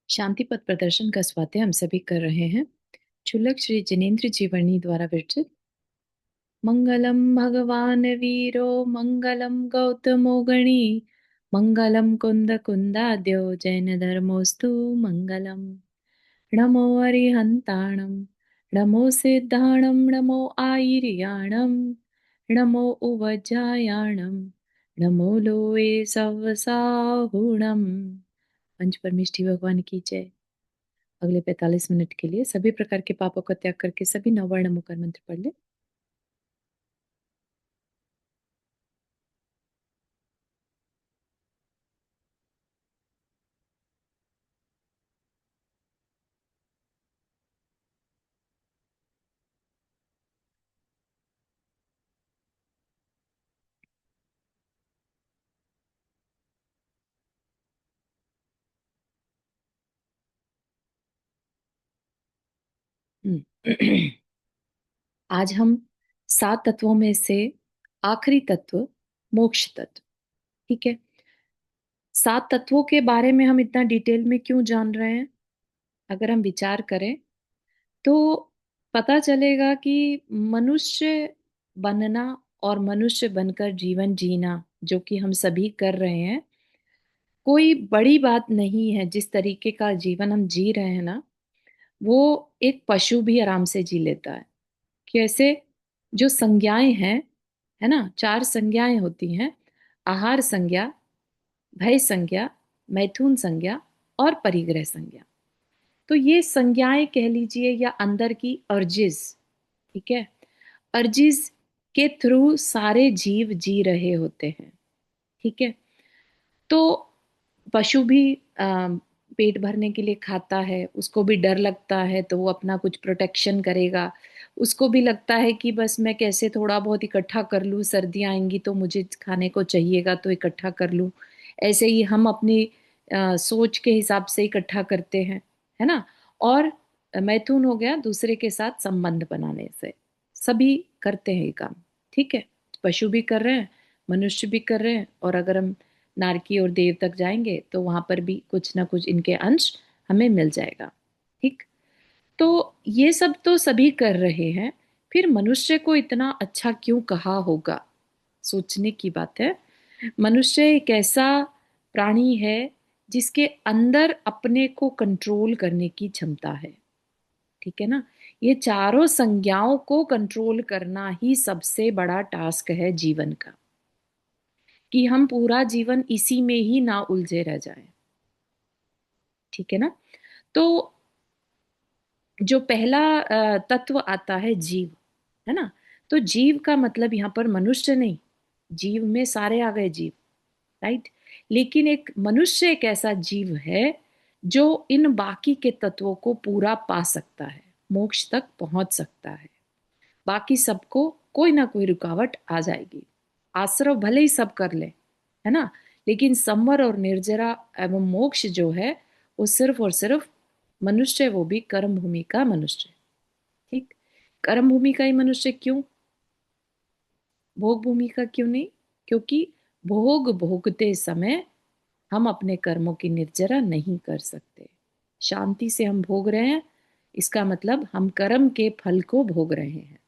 शांति पथ प्रदर्शन का स्वाध्याय हम सभी कर रहे हैं। क्षुल्लक श्री जिनेन्द्र जीवनी द्वारा विरचित। मंगलम भगवान वीरो मंगलम गौतमो गणी मंगलम कुंद कुंदाद्यो जैन धर्मोस्तु मंगलम। नमो अरिहंताणम नमो सिद्धाणम नमो आयर्याणम नमो उवज्जायाणम नमो लोए सवसाहुणम। पंच परमेष्ठी भगवान की जय। अगले 45 मिनट के लिए सभी प्रकार के पापों का त्याग करके सभी नववर्ण मुकर मंत्र पढ़ ले। आज हम 7 तत्वों में से आखिरी तत्व मोक्ष तत्व, ठीक है। 7 तत्वों के बारे में हम इतना डिटेल में क्यों जान रहे हैं? अगर हम विचार करें तो पता चलेगा कि मनुष्य बनना और मनुष्य बनकर जीवन जीना, जो कि हम सभी कर रहे हैं, कोई बड़ी बात नहीं है। जिस तरीके का जीवन हम जी रहे हैं ना, वो एक पशु भी आराम से जी लेता है। कैसे? जो संज्ञाएं हैं, है ना, 4 संज्ञाएं होती हैं। आहार संज्ञा, भय संज्ञा, मैथुन संज्ञा और परिग्रह संज्ञा। तो ये संज्ञाएं कह लीजिए, या अंदर की अर्जिज, ठीक है। अर्जिज के थ्रू सारे जीव जी रहे होते हैं, ठीक है। तो पशु भी पेट भरने के लिए खाता है, उसको भी डर लगता है तो वो अपना कुछ प्रोटेक्शन करेगा। उसको भी लगता है कि बस मैं कैसे थोड़ा बहुत इकट्ठा कर लूँ, सर्दियाँ आएंगी तो मुझे खाने को चाहिएगा तो इकट्ठा कर लूँ। ऐसे ही हम अपनी सोच के हिसाब से इकट्ठा करते हैं, है ना। और मैथुन हो गया दूसरे के साथ संबंध बनाने से। सभी करते हैं ये काम, ठीक है। पशु भी कर रहे हैं, मनुष्य भी कर रहे हैं, और अगर हम नारकी और देव तक जाएंगे तो वहां पर भी कुछ ना कुछ इनके अंश हमें मिल जाएगा, ठीक। तो ये सब तो सभी कर रहे हैं, फिर मनुष्य को इतना अच्छा क्यों कहा होगा? सोचने की बात है। मनुष्य एक ऐसा प्राणी है जिसके अंदर अपने को कंट्रोल करने की क्षमता है, ठीक है ना। ये चारों संज्ञाओं को कंट्रोल करना ही सबसे बड़ा टास्क है जीवन का, कि हम पूरा जीवन इसी में ही ना उलझे रह जाएं, ठीक है ना। तो जो पहला तत्व आता है जीव, है ना। तो जीव का मतलब यहाँ पर मनुष्य नहीं, जीव में सारे आ गए जीव, राइट। लेकिन एक मनुष्य एक ऐसा जीव है जो इन बाकी के तत्वों को पूरा पा सकता है, मोक्ष तक पहुंच सकता है। बाकी सबको कोई ना कोई रुकावट आ जाएगी। आश्रव भले ही सब कर ले, है ना, लेकिन संवर और निर्जरा एवं मोक्ष जो है वो सिर्फ और सिर्फ मनुष्य, वो भी कर्म भूमि का मनुष्य, ठीक। कर्म भूमि का ही मनुष्य क्यों? भोग भूमि का क्यों नहीं? क्योंकि भोग भोगते समय हम अपने कर्मों की निर्जरा नहीं कर सकते। शांति से हम भोग रहे हैं, इसका मतलब हम कर्म के फल को भोग रहे हैं,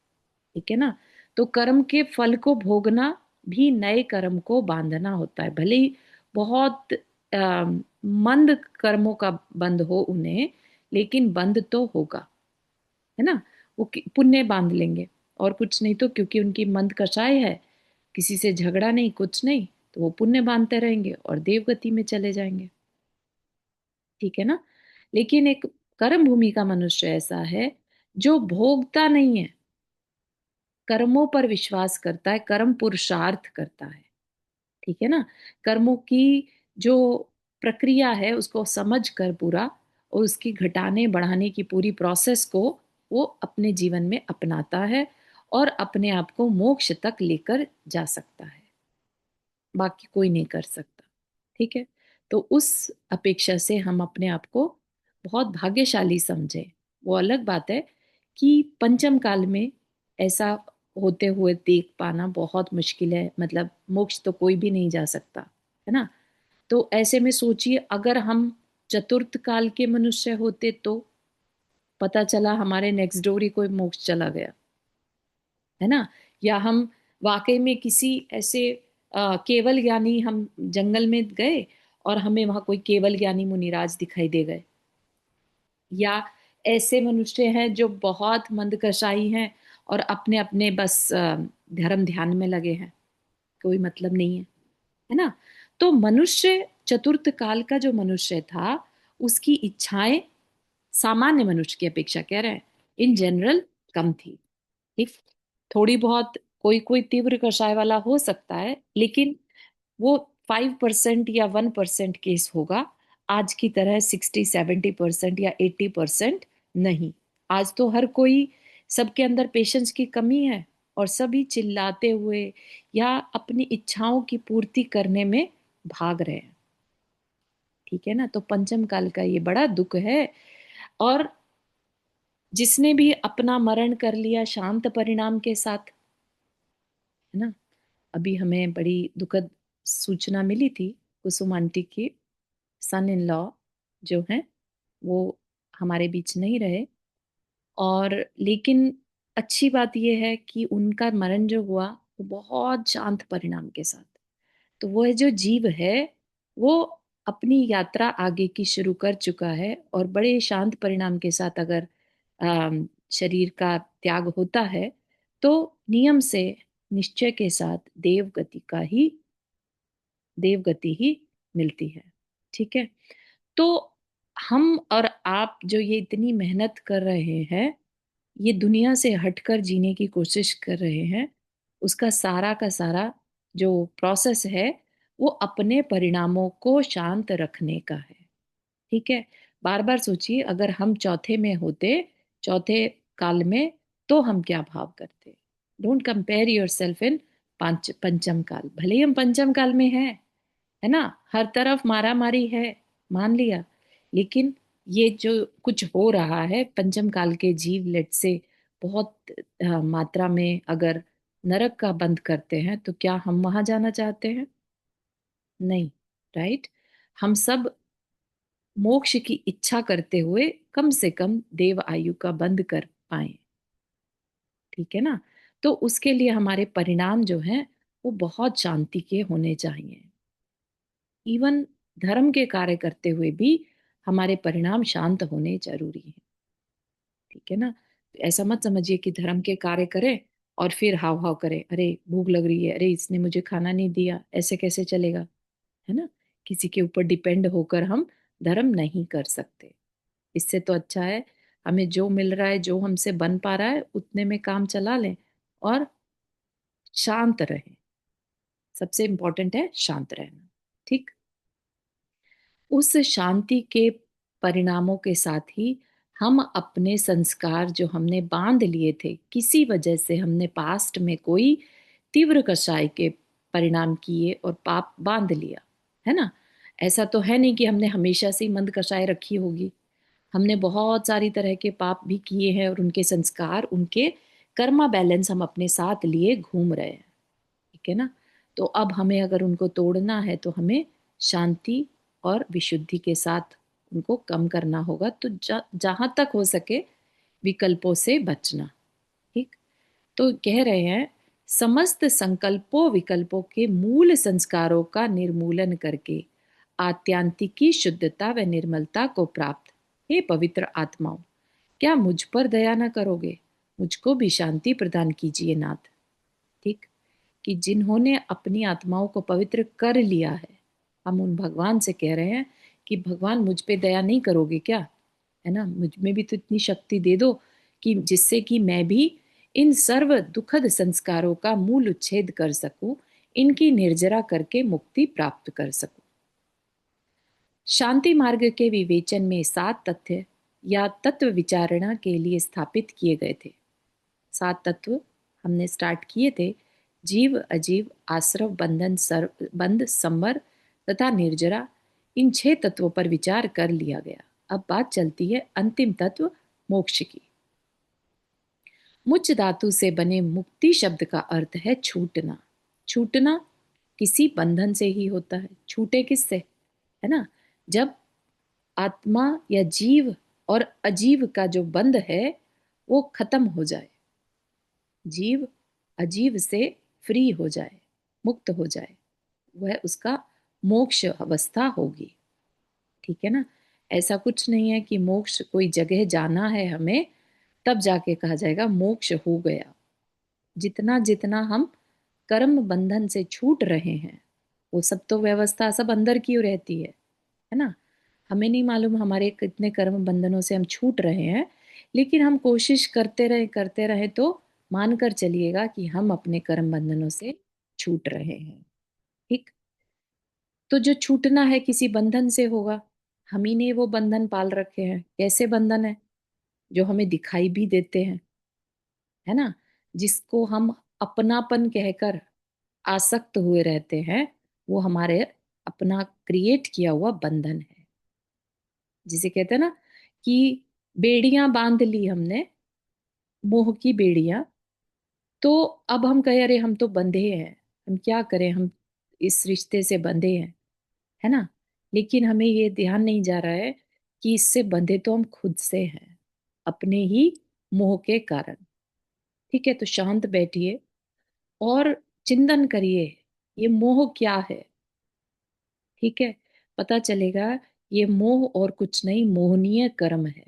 ठीक है ना। तो कर्म के फल को भोगना भी नए कर्म को बांधना होता है। भले ही बहुत मंद कर्मों का बंध हो उन्हें, लेकिन बंध तो होगा, है ना। वो पुण्य बांध लेंगे और कुछ नहीं, तो क्योंकि उनकी मंद कषाय है, किसी से झगड़ा नहीं, कुछ नहीं, तो वो पुण्य बांधते रहेंगे और देवगति में चले जाएंगे, ठीक है ना। लेकिन एक कर्म भूमि का मनुष्य ऐसा है जो भोगता नहीं है, कर्मों पर विश्वास करता है, कर्म पुरुषार्थ करता है, ठीक है ना। कर्मों की जो प्रक्रिया है उसको समझ कर पूरा, और उसकी घटाने बढ़ाने की पूरी प्रोसेस को वो अपने जीवन में अपनाता है और अपने आप को मोक्ष तक लेकर जा सकता है। बाकी कोई नहीं कर सकता, ठीक है। तो उस अपेक्षा से हम अपने आप को बहुत भाग्यशाली समझे। वो अलग बात है कि पंचम काल में ऐसा होते हुए देख पाना बहुत मुश्किल है। मतलब मोक्ष तो कोई भी नहीं जा सकता, है ना। तो ऐसे में सोचिए, अगर हम चतुर्थ काल के मनुष्य होते तो पता चला हमारे नेक्स्ट डोर ही कोई मोक्ष चला गया, है ना। या हम वाकई में किसी ऐसे केवल ज्ञानी, हम जंगल में गए और हमें वहां कोई केवल ज्ञानी मुनिराज दिखाई दे गए, या ऐसे मनुष्य हैं जो बहुत मंद कसाई हैं और अपने अपने बस धर्म ध्यान में लगे हैं, कोई मतलब नहीं है ना। तो मनुष्य, चतुर्थ काल का जो मनुष्य था, उसकी इच्छाएं सामान्य मनुष्य की अपेक्षा, कह रहे हैं इन जनरल, कम थी। ठीक, थोड़ी बहुत कोई कोई तीव्र कषाय वाला हो सकता है, लेकिन वो 5% या 1% केस होगा। आज की तरह 60-70% या 80% नहीं। आज तो हर कोई, सबके अंदर पेशेंस की कमी है और सभी चिल्लाते हुए या अपनी इच्छाओं की पूर्ति करने में भाग रहे हैं। ठीक है ना। तो पंचम काल का ये बड़ा दुख है। और जिसने भी अपना मरण कर लिया शांत परिणाम के साथ, है ना। अभी हमें बड़ी दुखद सूचना मिली थी, कुसुम आंटी की सन इन लॉ जो हैं वो हमारे बीच नहीं रहे। और लेकिन अच्छी बात यह है कि उनका मरण जो हुआ वो बहुत शांत परिणाम के साथ। तो वो जो जीव है वो अपनी यात्रा आगे की शुरू कर चुका है, और बड़े शांत परिणाम के साथ अगर शरीर का त्याग होता है तो नियम से, निश्चय के साथ देवगति ही मिलती है। ठीक है। तो हम और आप जो ये इतनी मेहनत कर रहे हैं, ये दुनिया से हटकर जीने की कोशिश कर रहे हैं, उसका सारा का सारा जो प्रोसेस है वो अपने परिणामों को शांत रखने का है। ठीक है। बार बार सोचिए, अगर हम चौथे में होते, चौथे काल में, तो हम क्या भाव करते। Don't compare your self in पंचम काल। भले ही हम पंचम काल में हैं, है ना, हर तरफ मारा मारी है, मान लिया, लेकिन ये जो कुछ हो रहा है, पंचम काल के जीव लेट से बहुत मात्रा में अगर नरक का बंद करते हैं, तो क्या हम वहां जाना चाहते हैं? नहीं। राइट। हम सब मोक्ष की इच्छा करते हुए कम से कम देव आयु का बंद कर पाए। ठीक है ना। तो उसके लिए हमारे परिणाम जो हैं वो बहुत शांति के होने चाहिए। इवन धर्म के कार्य करते हुए भी हमारे परिणाम शांत होने जरूरी है। ठीक है ना। तो ऐसा मत समझिए कि धर्म के कार्य करें और फिर हाव हाव करें, अरे भूख लग रही है, अरे इसने मुझे खाना नहीं दिया, ऐसे कैसे चलेगा, है ना। किसी के ऊपर डिपेंड होकर हम धर्म नहीं कर सकते। इससे तो अच्छा है हमें जो मिल रहा है, जो हमसे बन पा रहा है, उतने में काम चला लें और शांत रहें। सबसे इंपॉर्टेंट है शांत रहना। ठीक। उस शांति के परिणामों के साथ ही हम अपने संस्कार जो हमने बांध लिए थे, किसी वजह से हमने पास्ट में कोई तीव्र कषाय के परिणाम किए और पाप बांध लिया, है ना। ऐसा तो है नहीं कि हमने हमेशा से ही मंद कषाय रखी होगी। हमने बहुत सारी तरह के पाप भी किए हैं और उनके संस्कार, उनके कर्मा बैलेंस हम अपने साथ लिए घूम रहे हैं। ठीक है ना। तो अब हमें अगर उनको तोड़ना है तो हमें शांति और विशुद्धि के साथ उनको कम करना होगा। तो जहां तक हो सके विकल्पों से बचना। ठीक। तो कह रहे हैं, समस्त संकल्पों विकल्पों के मूल संस्कारों का निर्मूलन करके आत्यांतिकी शुद्धता व निर्मलता को प्राप्त, हे पवित्र आत्माओं, क्या मुझ पर दया न करोगे? मुझको भी शांति प्रदान कीजिए नाथ। ठीक। कि जिन्होंने अपनी आत्माओं को पवित्र कर लिया है, हम उन भगवान से कह रहे हैं कि भगवान मुझ पे दया नहीं करोगे क्या? है ना, मुझ में भी तो इतनी शक्ति दे दो कि जिससे कि मैं भी इन सर्व दुखद संस्कारों का मूल उच्छेद कर सकूं, इनकी निर्जरा करके मुक्ति प्राप्त कर सकूं। शांति मार्ग के विवेचन में 7 तथ्य या तत्व विचारणा के लिए स्थापित किए गए थे। 7 तत्व हमने स्टार्ट किए थे, जीव, अजीव, आश्रव, बंधन, सर्व बंध, संवर तथा निर्जरा। इन 6 तत्वों पर विचार कर लिया गया। अब बात चलती है अंतिम तत्व मोक्ष की। मुच धातु से बने मुक्ति शब्द का अर्थ है छूटना। छूटना किसी बंधन से ही होता है। छूटे किससे? है ना। जब आत्मा या जीव और अजीव का जो बंध है वो खत्म हो जाए, जीव अजीव से फ्री हो जाए, मुक्त हो जाए, वह उसका मोक्ष अवस्था होगी। ठीक है ना। ऐसा कुछ नहीं है कि मोक्ष कोई जगह जाना है हमें तब जाके कहा जाएगा मोक्ष हो गया। जितना जितना हम कर्म बंधन से छूट रहे हैं वो सब तो व्यवस्था सब अंदर की रहती है ना। हमें नहीं मालूम हमारे कितने कर्म बंधनों से हम छूट रहे हैं, लेकिन हम कोशिश करते रहे तो मानकर चलिएगा कि हम अपने कर्म बंधनों से छूट रहे हैं। ठीक। तो जो छूटना है किसी बंधन से होगा, हम ही ने वो बंधन पाल रखे हैं। कैसे बंधन है? जो हमें दिखाई भी देते हैं, है ना, जिसको हम अपनापन कहकर आसक्त हुए रहते हैं, वो हमारे अपना क्रिएट किया हुआ बंधन है। जिसे कहते हैं ना कि बेड़ियां बांध ली हमने, मोह की बेड़ियां। तो अब हम कहे अरे हम तो बंधे हैं, हम क्या करें, हम इस रिश्ते से बंधे हैं, है ना। लेकिन हमें ये ध्यान नहीं जा रहा है कि इससे बंधे तो हम खुद से हैं, अपने ही मोह के कारण। ठीक है, तो शांत बैठिए और चिंतन करिए ये मोह क्या है। ठीक है, पता चलेगा ये मोह और कुछ नहीं, मोहनीय कर्म है।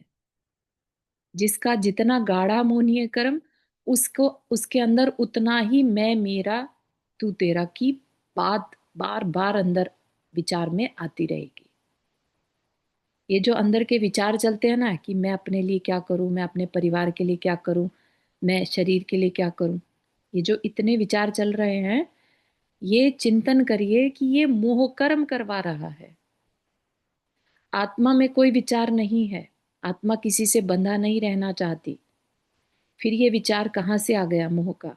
जिसका जितना गाढ़ा मोहनीय कर्म, उसको उसके अंदर उतना ही मैं मेरा तू तेरा की बात बार बार अंदर विचार में आती रहेगी। ये जो अंदर के विचार चलते हैं ना कि मैं अपने लिए क्या करूं, मैं अपने परिवार के लिए क्या करूं, मैं शरीर के लिए क्या करूं, ये जो इतने विचार चल रहे हैं, ये चिंतन करिए कि ये मोह कर्म करवा रहा है। आत्मा में कोई विचार नहीं है, आत्मा किसी से बंधा नहीं रहना चाहती। फिर ये विचार कहाँ से आ गया मोह का?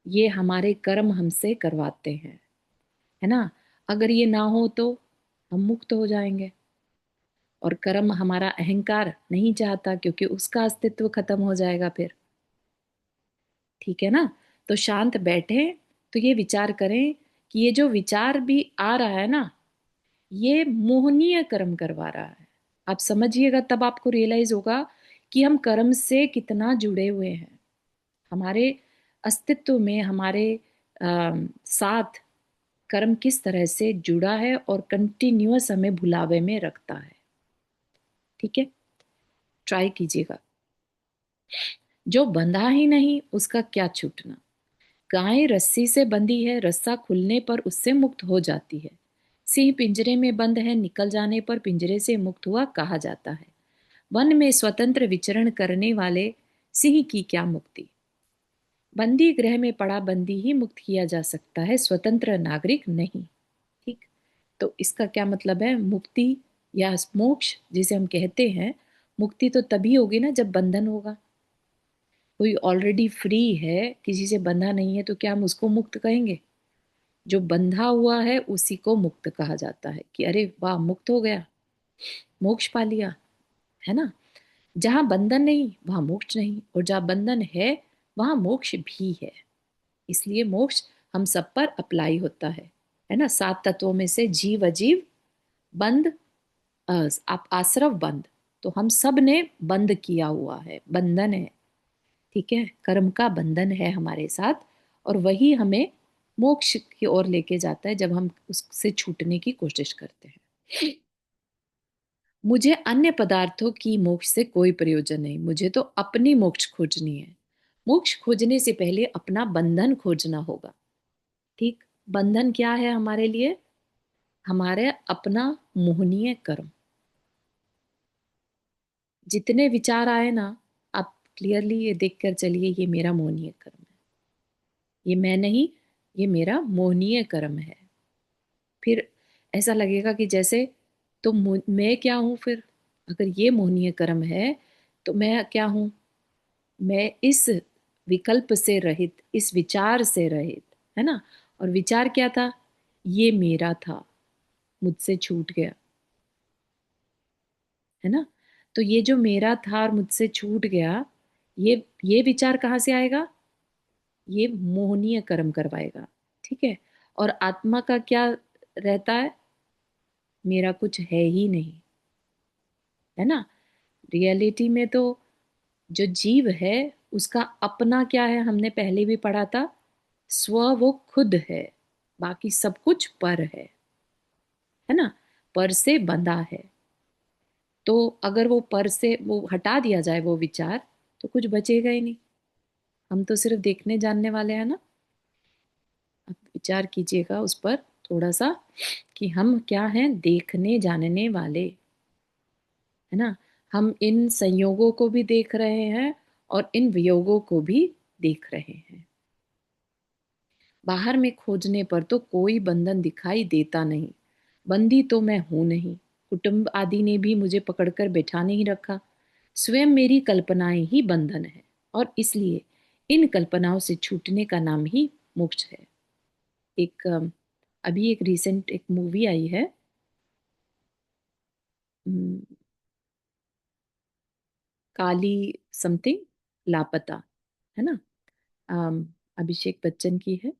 ये हमारे कर्म हमसे करवाते हैं, है ना। अगर ये ना हो तो हम मुक्त हो जाएंगे। और कर्म हमारा अहंकार नहीं चाहता क्योंकि उसका अस्तित्व खत्म हो जाएगा फिर। ठीक है ना। तो शांत बैठे, तो ये विचार करें कि ये जो विचार भी आ रहा है ना, ये मोहनीय कर्म करवा रहा है। आप समझिएगा, तब आपको रियलाइज होगा कि हम कर्म से कितना जुड़े हुए हैं। हमारे अस्तित्व में हमारे साथ कर्म किस तरह से जुड़ा है और कंटिन्यूअस हमें भुलावे में रखता है। ठीक है, ट्राई कीजिएगा। जो बंधा ही नहीं उसका क्या छूटना। गाय रस्सी से बंधी है, रस्सा खुलने पर उससे मुक्त हो जाती है। सिंह पिंजरे में बंद है, निकल जाने पर पिंजरे से मुक्त हुआ कहा जाता है। वन में स्वतंत्र विचरण करने वाले सिंह की क्या मुक्ति। बंदी गृह में पड़ा बंदी ही मुक्त किया जा सकता है, स्वतंत्र नागरिक नहीं। ठीक। तो इसका क्या मतलब है? मुक्ति या मोक्ष जिसे हम कहते हैं, मुक्ति तो तभी होगी ना जब बंधन होगा। कोई ऑलरेडी फ्री है, किसी से बंधा नहीं है, तो क्या हम उसको मुक्त कहेंगे? जो बंधा हुआ है उसी को मुक्त कहा जाता है कि अरे वाह, मुक्त हो गया, मोक्ष पा लिया, है ना। जहां बंधन नहीं वहां मोक्ष नहीं, और जहां बंधन है वहां मोक्ष भी है। इसलिए मोक्ष हम सब पर अप्लाई होता है ना। सात तत्वों में से जीव अजीव बंद, आप आश्रव बंद, तो हम सब ने बंद किया हुआ है, बंधन है। ठीक है, कर्म का बंधन है हमारे साथ, और वही हमें मोक्ष की ओर लेके जाता है जब हम उससे छूटने की कोशिश करते हैं। मुझे अन्य पदार्थों की मोक्ष से कोई प्रयोजन नहीं, मुझे तो अपनी मोक्ष खोजनी है। मोक्ष खोजने से पहले अपना बंधन खोजना होगा। ठीक। बंधन क्या है हमारे लिए? हमारे अपना मोहनीय कर्म। जितने विचार आए ना, आप क्लियरली ये देख कर चलिए, ये मेरा मोहनीय कर्म है, ये मैं नहीं, ये मेरा मोहनीय कर्म है। फिर ऐसा लगेगा कि जैसे, तो मैं क्या हूं फिर? अगर ये मोहनीय कर्म है तो मैं क्या हूं? मैं इस विकल्प से रहित, इस विचार से रहित, है ना। और विचार क्या था? ये मेरा था, मुझसे छूट गया, है ना। तो ये जो मेरा था और मुझसे छूट गया, ये विचार कहाँ से आएगा? ये मोहनीय कर्म करवाएगा। ठीक है। और आत्मा का क्या रहता है? मेरा कुछ है ही नहीं, है ना। रियलिटी में तो जो जीव है उसका अपना क्या है, हमने पहले भी पढ़ा था, स्व वो खुद है, बाकी सब कुछ पर है ना, पर से बंधा है। तो अगर वो पर से वो हटा दिया जाए वो विचार, तो कुछ बचेगा ही नहीं। हम तो सिर्फ देखने जानने वाले हैं ना। अब विचार कीजिएगा उस पर थोड़ा सा, कि हम क्या हैं, देखने जानने वाले, है ना। हम इन संयोगों को भी देख रहे हैं और इन वियोगों को भी देख रहे हैं। बाहर में खोजने पर तो कोई बंधन दिखाई देता नहीं। बंदी तो मैं हूं नहीं, कुटुंब आदि ने भी मुझे पकड़कर बैठा नहीं रखा। स्वयं मेरी कल्पनाएं ही बंधन है, और इसलिए इन कल्पनाओं से छूटने का नाम ही मोक्ष है। एक अभी एक रिसेंट एक मूवी आई है, अम, काली समथिंग लापता, है ना। अम, अभिषेक बच्चन की है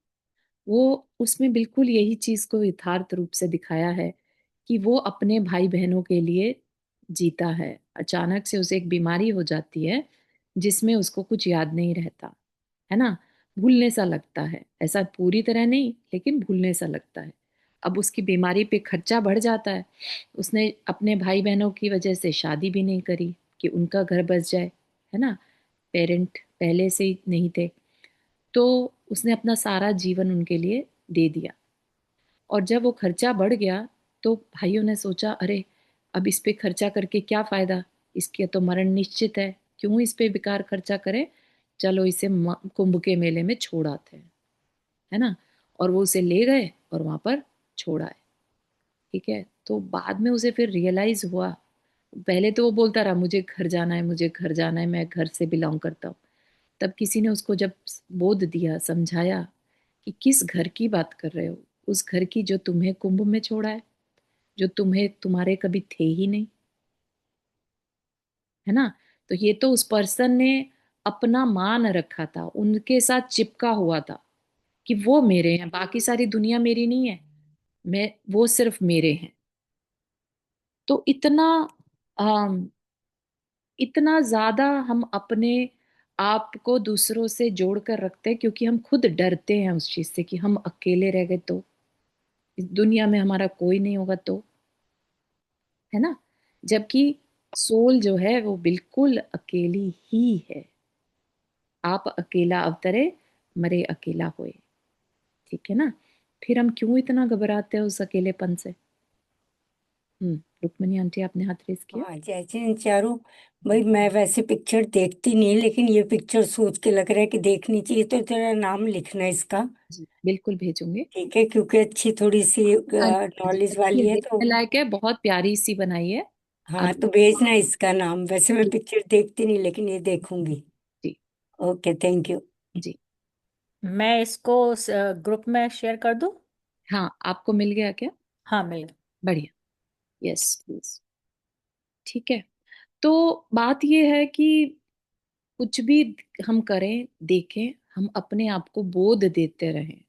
वो। उसमें बिल्कुल यही चीज को यथार्थ रूप से दिखाया है कि वो अपने भाई बहनों के लिए जीता है। अचानक से उसे एक बीमारी हो जाती है जिसमें उसको कुछ याद नहीं रहता, है ना। भूलने सा लगता है, ऐसा पूरी तरह नहीं लेकिन भूलने सा लगता है। अब उसकी बीमारी पे खर्चा बढ़ जाता है। उसने अपने भाई बहनों की वजह से शादी भी नहीं करी कि उनका घर बस जाए, है ना। पेरेंट पहले से ही नहीं थे, तो उसने अपना सारा जीवन उनके लिए दे दिया। और जब वो खर्चा बढ़ गया तो भाइयों ने सोचा, अरे अब इस पे खर्चा करके क्या फायदा, इसके तो मरण निश्चित है, क्यों इस पे बेकार खर्चा करें, चलो इसे कुंभ के मेले में छोड़ आते हैं, है ना। और वो उसे ले गए और वहां पर छोड़ आए। ठीक है, तो बाद में उसे फिर रियलाइज हुआ। पहले तो वो बोलता रहा मुझे घर जाना है, मुझे घर जाना है, मैं घर से बिलोंग करता हूँ। तब किसी ने उसको जब बोध दिया, समझाया कि किस घर की बात कर रहे हो, उस घर की जो तुम्हें कुंभ में छोड़ा है, जो तुम्हें तुम्हारे कभी थे ही नहीं, है ना। तो ये तो उस पर्सन ने अपना मान रखा था, उनके साथ चिपका हुआ था कि वो मेरे हैं, बाकी सारी दुनिया मेरी नहीं है, मैं वो सिर्फ मेरे हैं। तो अम, इतना ज्यादा हम अपने आप को दूसरों से जोड़ कर रखते हैं, क्योंकि हम खुद डरते हैं उस चीज से कि हम अकेले रह गए तो, इस दुनिया में हमारा कोई नहीं होगा तो, है ना। जबकि सोल जो है वो बिल्कुल अकेली ही है। आप अकेला अवतरे, मरे अकेला होए। ठीक है ना। फिर हम क्यों इतना घबराते हैं उस अकेलेपन से। रुक्मणी आंटी आपने हाथ रेस किया। हाँ जैसे चारू, भाई मैं वैसे पिक्चर देखती नहीं, लेकिन ये पिक्चर सोच के लग रहा है कि देखनी चाहिए, तो तेरा नाम लिखना इसका। जी बिल्कुल भेजूंगे। ठीक है, क्योंकि अच्छी थोड़ी सी हाँ जी, नॉलेज ये वाली है तो। देखने लायक है, बहुत प्यारी सी बनाई है। हाँ आप तो भेजना इसका नाम, वैसे मैं पिक्चर देखती नहीं लेकिन ये देखूंगी। जी ओके, थैंक यू। जी। मैं इसको ग्रुप में शेयर कर दूं? हाँ, आपको मिल गया क्या? हाँ, मिल गया। बढ़िया। Yes please. ठीक है। तो बात ये है कि कुछ भी हम करें, देखें, हम अपने आप को बोध देते रहें,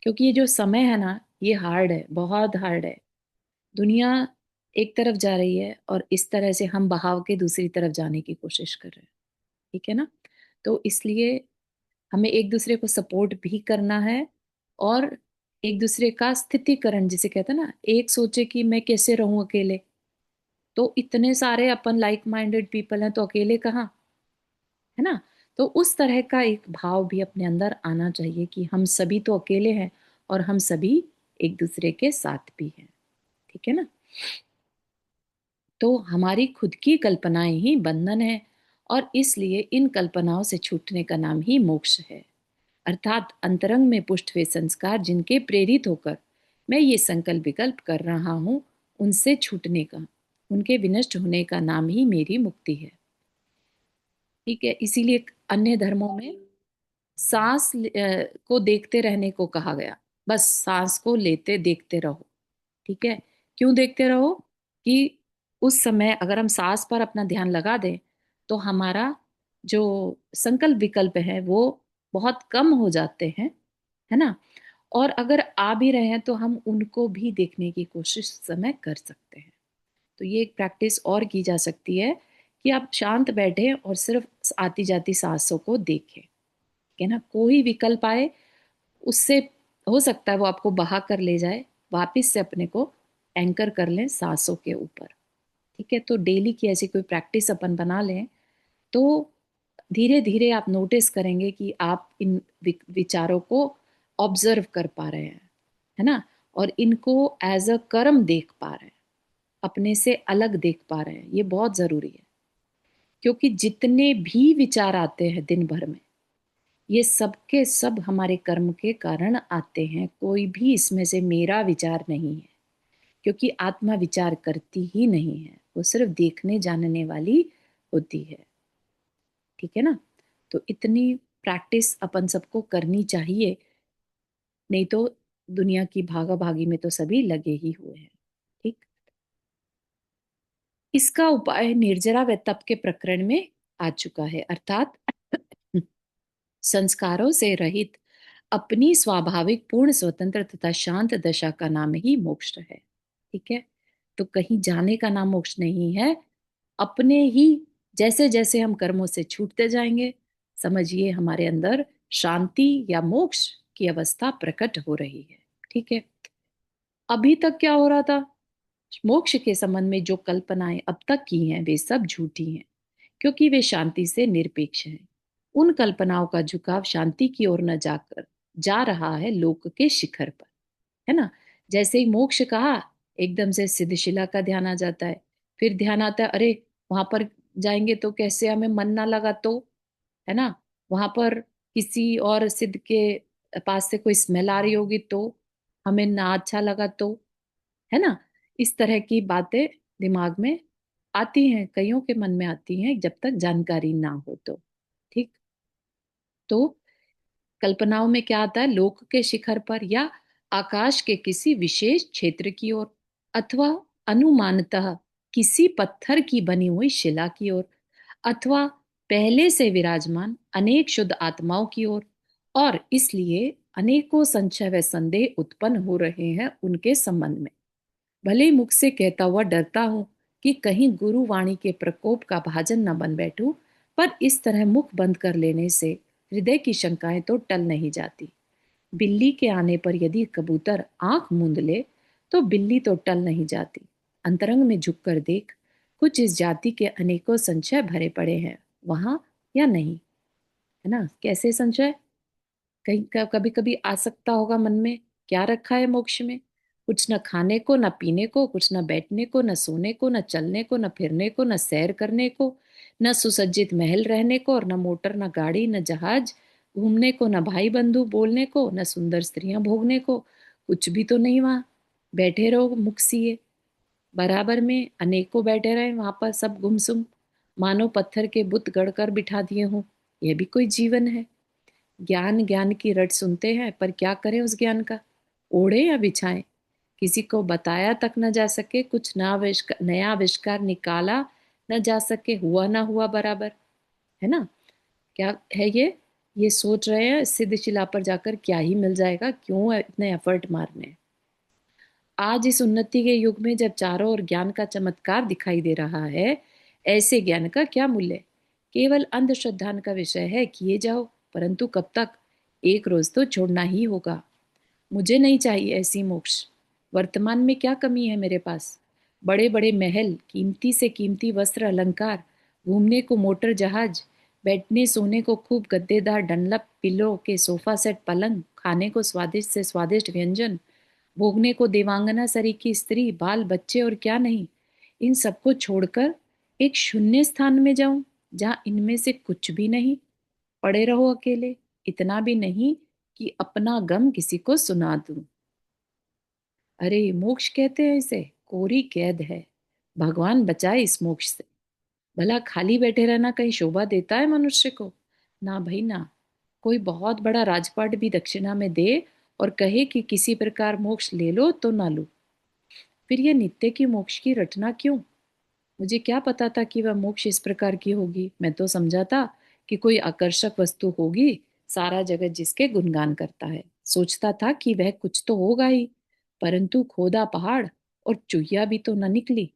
क्योंकि ये जो समय है ना, ये हार्ड है, बहुत हार्ड है। दुनिया एक तरफ जा रही है और इस तरह से हम बहाव के दूसरी तरफ जाने की कोशिश कर रहे हैं। ठीक है ना। तो इसलिए हमें एक दूसरे को सपोर्ट भी करना है, और एक दूसरे का स्थितिकरण जिसे कहते हैं ना, एक सोचे कि मैं कैसे रहूं अकेले, तो इतने सारे अपन लाइक माइंडेड पीपल हैं, तो अकेले कहाँ, है ना। तो उस तरह का एक भाव भी अपने अंदर आना चाहिए कि हम सभी तो अकेले हैं और हम सभी एक दूसरे के साथ भी हैं। ठीक है ना। तो हमारी खुद की कल्पनाएं ही बंधन है, और इसलिए इन कल्पनाओं से छूटने का नाम ही मोक्ष है। अर्थात अंतरंग में पुष्ट हुए संस्कार जिनके प्रेरित होकर मैं ये संकल्प विकल्प कर रहा हूं, उनसे छूटने का, उनके विनष्ट होने का नाम ही मेरी मुक्ति है। ठीक है। इसीलिए अन्य धर्मों में को देखते रहने को कहा गया। बस सांस को लेते देखते रहो। ठीक है। क्यों देखते रहो? कि उस समय अगर हम सांस पर अपना ध्यान लगा दें तो हमारा जो संकल्प विकल्प है वो बहुत कम हो जाते हैं, है ना। और अगर आ भी रहे हैं तो हम उनको भी देखने की कोशिश उस समय कर सकते हैं। तो ये एक प्रैक्टिस और की जा सकती है कि आप शांत बैठे और सिर्फ आती जाती सांसों को देखें, है ना। कोई विकल्प आए उससे हो सकता है वो आपको बहा कर ले जाए, वापस से अपने को एंकर कर लें सांसों के ऊपर। ठीक है, तो डेली की ऐसी कोई प्रैक्टिस अपन बना लें तो धीरे धीरे आप नोटिस करेंगे कि आप इन विचारों को ऑब्जर्व कर पा रहे हैं, है ना, और इनको एज अ कर्म देख पा रहे हैं, अपने से अलग देख पा रहे हैं। ये बहुत जरूरी है, क्योंकि जितने भी विचार आते हैं दिन भर में, ये सब के सब हमारे कर्म के कारण आते हैं। कोई भी इसमें से मेरा विचार नहीं है, क्योंकि आत्मा विचार करती ही नहीं है, वो सिर्फ देखने जानने वाली होती है। ठीक है ना। तो इतनी प्रैक्टिस अपन सबको करनी चाहिए, नहीं तो दुनिया की भागा भागी में तो सभी लगे ही हुए हैं। ठीक। इसका उपाय निर्जरा व तप के प्रकरण में आ चुका है, अर्थात संस्कारों से रहित अपनी स्वाभाविक पूर्ण स्वतंत्र तथा शांत दशा का नाम ही मोक्ष है। ठीक है, तो कहीं जाने का नाम मोक्ष नहीं है। अपने ही जैसे जैसे हम कर्मों से छूटते जाएंगे, समझिए हमारे अंदर शांति या मोक्ष की अवस्था प्रकट हो रही है। ठीक है, अभी तक क्या हो रहा था, मोक्ष के संबंध में जो कल्पनाएं अब तक की हैं वे सब झूठी हैं, क्योंकि वे शांति से निरपेक्ष हैं। उन कल्पनाओं का झुकाव शांति की ओर न जाकर जा रहा है लोक के शिखर पर, है ना। जैसे ही मोक्ष कहा, एकदम से सिद्धशिला का ध्यान आ जाता है। फिर ध्यान आता है, अरे वहां पर जाएंगे तो कैसे हमें मन ना लगा तो, है ना, वहां पर किसी और सिद्ध के पास से कोई स्मेल आ रही होगी तो, हमें ना अच्छा लगा तो, है ना। इस तरह की बातें दिमाग में आती हैं, कईयों के मन में आती हैं जब तक जानकारी ना हो तो। ठीक। तो कल्पनाओं में क्या आता है, लोक के शिखर पर या आकाश के किसी विशेष क्षेत्र की ओर, अथवा अनुमानतः किसी पत्थर की बनी हुई शिला की ओर, अथवा पहले से विराजमान अनेक शुद्ध आत्माओं की ओर, और इसलिए अनेकों संशय व संदेह उत्पन्न हो रहे हैं उनके संबंध में। भले ही मुख से कहता हुआ डरता हूं कि कहीं गुरु वाणी के प्रकोप का भाजन न बन बैठूं, पर इस तरह मुख बंद कर लेने से हृदय की शंकाएं तो टल नहीं जाती। बिल्ली के आने पर यदि कबूतर आंख मूंद ले तो बिल्ली तो टल नहीं जाती। अंतरंग में झुककर देख, कुछ इस जाति के अनेकों संशय भरे पड़े हैं वहां या नहीं, है ना। कैसे संशय, कहीं कभी कभी आ सकता होगा मन में, क्या रखा है मोक्ष में, कुछ न खाने को न पीने को, कुछ न बैठने को न सोने को, न चलने को न फिरने को, न सैर करने को, न सुसज्जित महल रहने को, और न मोटर न गाड़ी न जहाज घूमने को, न भाई बंधु बोलने को, न सुंदर स्त्रियां भोगने को, कुछ भी तो नहीं वहां। बैठे रहो मुख सिए, बराबर में अनेकों बैठे रहे वहां पर सब गुमसुम, मानो पत्थर के बुत गढ़कर बिठा दिए हों। यह भी कोई जीवन है। ज्ञान ज्ञान की रट सुनते हैं, पर क्या करें उस ज्ञान का, ओढ़े या बिछाएं। किसी को बताया तक न जा सके, कुछ नया आविष्कार निकाला न जा सके, हुआ ना हुआ बराबर, है ना। क्या है ये सोच रहे हैं सिद्ध शिला पर जाकर क्या ही मिल जाएगा, क्यों इतने एफर्ट मारने। आज इस उन्नति के युग में जब चारों ओर ज्ञान का चमत्कार दिखाई दे रहा है, ऐसे ज्ञान का क्या मूल्य। केवल अंधश्रद्धा का विषय है, किए जाओ, परंतु कब तक, एक रोज तो छोड़ना ही होगा। मुझे नहीं चाहिए ऐसी मोक्ष। वर्तमान में क्या कमी है मेरे पास, बड़े बड़े महल, कीमती से कीमती वस्त्र अलंकार, घूमने को मोटर जहाज, बैठने सोने को खूब गद्देदार डनलप पिलो के सोफा सेट पलंग, खाने को स्वादिष्ट से स्वादिष्ट व्यंजन, भोगने को देवांगना सरी की स्त्री, बाल बच्चे और क्या नहीं। इन सबको छोड़कर एक शून्य स्थान में जाऊं, जहां इनमें से कुछ भी नहीं, पड़े रहो अकेले, इतना भी नहीं कि अपना गम किसी को सुना दूं। अरे मोक्ष कहते हैं इसे, कोरी कैद है। भगवान बचाए इस मोक्ष से। भला खाली बैठे रहना कहीं शोभा देता है मनुष्य को, ना भाई ना। कोई बहुत बड़ा राजपाट भी दक्षिणा में दे और कहे कि किसी प्रकार मोक्ष ले लो तो ना लो, फिर ये नित्य की मोक्ष की रटना क्यों। मुझे क्या पता था कि वह मोक्ष इस प्रकार की होगी। मैं तो समझा था कि कोई आकर्षक वस्तु होगी, सारा जगत जिसके गुणगान करता है। सोचता था कि वह कुछ तो होगा ही, परंतु खोदा पहाड़ और चुहिया भी तो न निकली।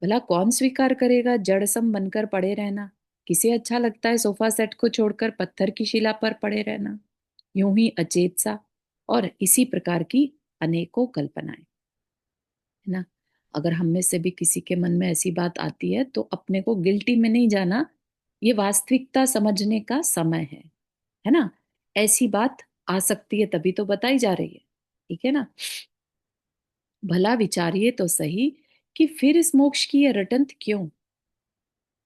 भला कौन स्वीकार करेगा जड़ सम बनकर पड़े रहना? किसे अच्छा लगता है सोफा सेट को छोड़कर पत्थर की शिला पर पड़े रहना? यूं ही अचेत सा। और इसी प्रकार की अनेकों कल्पनाएं, है ना। अगर हम में से भी किसी के मन में ऐसी बात आती है तो अपने को गिल्टी में नहीं जाना, ये वास्तविकता समझने का समय है ना। ऐसी बात आ सकती है तभी तो बताई जा रही है, ठीक है ना। भला विचारिए तो सही कि फिर इस मोक्ष की ये रटंत क्यों?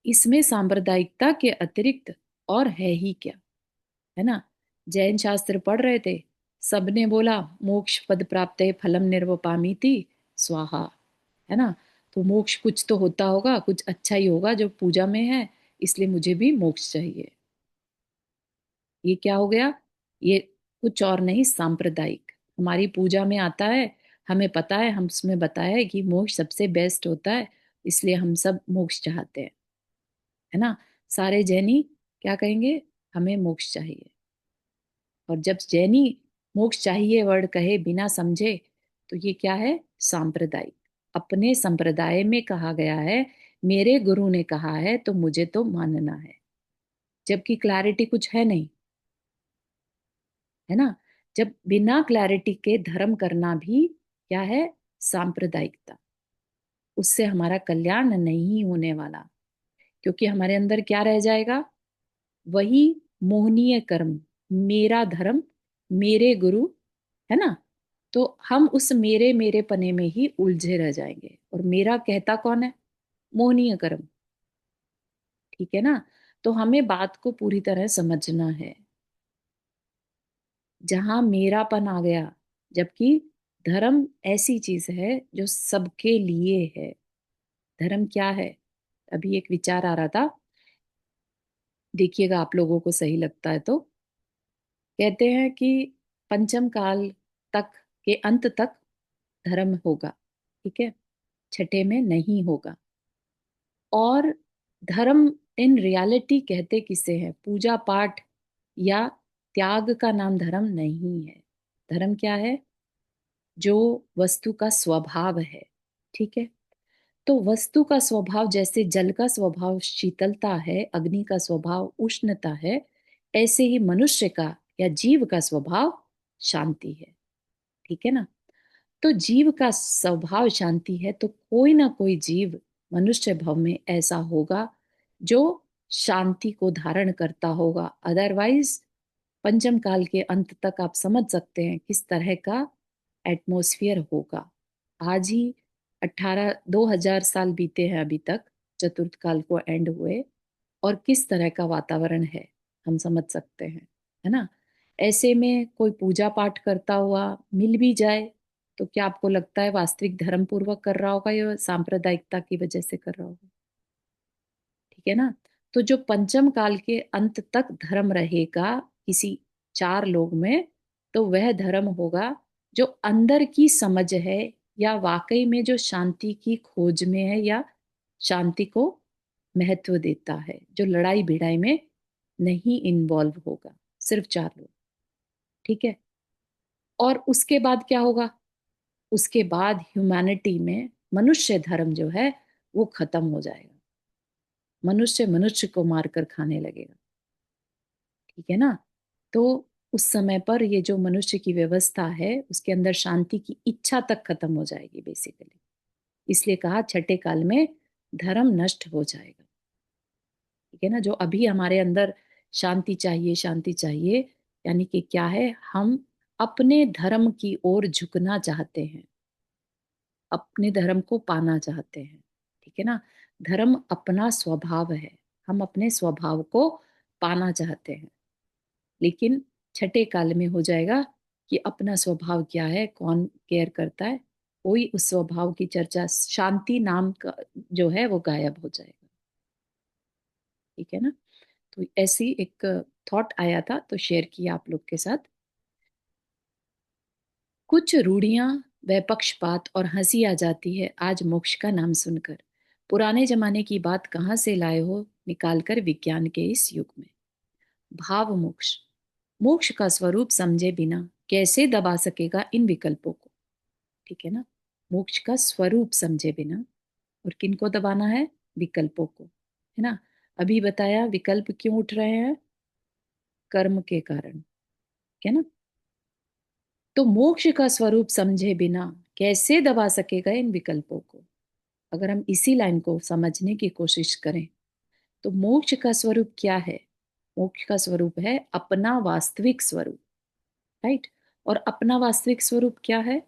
इसमें सांप्रदायिकता के अतिरिक्त और है ही क्या, है ना। जैन शास्त्र पढ़ रहे थे, सबने बोला मोक्ष पद प्राप्त फलम निर्वपामीति स्वाहा, है ना। तो मोक्ष कुछ तो होता होगा, कुछ अच्छा ही होगा जो पूजा में है, इसलिए मुझे भी मोक्ष चाहिए। ये क्या हो गया? ये कुछ और नहीं, सांप्रदायिक हमारी पूजा में आता है। हमें पता है, हम उसमें बताया है कि मोक्ष सबसे बेस्ट होता है, इसलिए हम सब मोक्ष चाहते हैं, है ना। सारे जैनी क्या कहेंगे? हमें मोक्ष चाहिए। और जब जैनी मोक्ष चाहिए वर्ड कहे बिना समझे, तो ये क्या है? सांप्रदायिक। अपने संप्रदाय में कहा गया है, मेरे गुरु ने कहा है तो मुझे तो मानना है, जबकि क्लैरिटी कुछ है नहीं, है ना। जब बिना क्लैरिटी के धर्म करना भी क्या है? सांप्रदायिकता। उससे हमारा कल्याण नहीं होने वाला, क्योंकि हमारे अंदर क्या रह जाएगा? वही मोहनीय कर्म, मेरा धर्म, मेरे गुरु, है ना। तो हम उस मेरे मेरे पने में ही उलझे रह जाएंगे, और मेरा कहता कौन है? मोहनीय कर्म, ठीक है ना। तो हमें बात को पूरी तरह समझना है। जहां मेरापन आ गया, जबकि धर्म ऐसी चीज है जो सबके लिए है। धर्म क्या है? अभी एक विचार आ रहा था, देखिएगा आप लोगों को सही लगता है तो। कहते हैं कि पंचम काल तक के अंत तक धर्म होगा, ठीक है, छठे में नहीं होगा। और धर्म इन रियलिटी कहते किसे हैं? पूजा पाठ या त्याग का नाम धर्म नहीं है। धर्म क्या है? जो वस्तु का स्वभाव है, ठीक है। तो वस्तु का स्वभाव, जैसे जल का स्वभाव शीतलता है, अग्नि का स्वभाव उष्णता है, ऐसे ही मनुष्य का या जीव का स्वभाव शांति है, ठीक है ना। तो जीव का स्वभाव शांति है, तो कोई ना कोई जीव मनुष्य भव में ऐसा होगा जो शांति को धारण करता होगा। अदरवाइज पंचम काल के अंत तक आप समझ सकते हैं किस तरह का एटमॉस्फेयर होगा। आज ही 2000 साल बीते हैं अभी तक, चतुर्थ काल को एंड हुए, और किस तरह का वातावरण है हम समझ सकते हैं, है ना। ऐसे में कोई पूजा पाठ करता हुआ मिल भी जाए, तो क्या आपको लगता है वास्तविक धर्म पूर्वक कर रहा होगा या सांप्रदायिकता की वजह से कर रहा होगा? ठीक है ना। तो जो पंचम काल के अंत तक धर्म रहेगा किसी चार लोग में, तो वह धर्म होगा जो अंदर की समझ है, या वाकई में जो शांति की खोज में है, या शांति को महत्व देता है, जो लड़ाई भिड़ाई में नहीं इन्वॉल्व होगा। सिर्फ चार लोग, ठीक है। और उसके बाद क्या होगा? उसके बाद ह्यूमैनिटी में मनुष्य धर्म जो है वो खत्म हो जाएगा। मनुष्य मनुष्य को मारकर खाने लगेगा, ठीक है ना। तो उस समय पर ये जो मनुष्य की व्यवस्था है, उसके अंदर शांति की इच्छा तक खत्म हो जाएगी बेसिकली। इसलिए कहा छठे काल में धर्म नष्ट हो जाएगा, ठीक है ना। जो अभी हमारे अंदर शांति चाहिए, शांति चाहिए, यानी कि क्या है? हम अपने धर्म की ओर झुकना चाहते हैं, अपने धर्म को पाना चाहते हैं, ठीक है ना। धर्म अपना स्वभाव है, हम अपने स्वभाव को पाना चाहते हैं। लेकिन छठे काल में हो जाएगा कि अपना स्वभाव क्या है, कौन केयर करता है, कोई उस स्वभाव की चर्चा, शांति नाम का जो है वो गायब हो जाएगा, ठीक है ना। तो ऐसी एक थॉट आया था तो शेयर किया आप लोग के साथ। कुछ रूढ़ियां व पक्षपात और हंसी आ जाती है आज मोक्ष का नाम सुनकर। पुराने जमाने की बात कहाँ से लाए हो निकालकर विज्ञान के इस युग में। भाव मोक्ष, मोक्ष का स्वरूप समझे बिना कैसे दबा सकेगा इन विकल्पों को। ठीक है ना, मोक्ष का स्वरूप समझे बिना, और किनको दबाना है, विकल्पों को, है ना। अभी बताया विकल्प क्यों उठ रहे हैं, कर्म के कारण, है ना। तो मोक्ष का स्वरूप समझे बिना कैसे दबा सकेगा इन विकल्पों को। अगर हम इसी लाइन को समझने की कोशिश करें तो मोक्ष का स्वरूप क्या है, मोक्ष का स्वरूप है अपना वास्तविक स्वरूप, राइट। और अपना वास्तविक स्वरूप क्या है,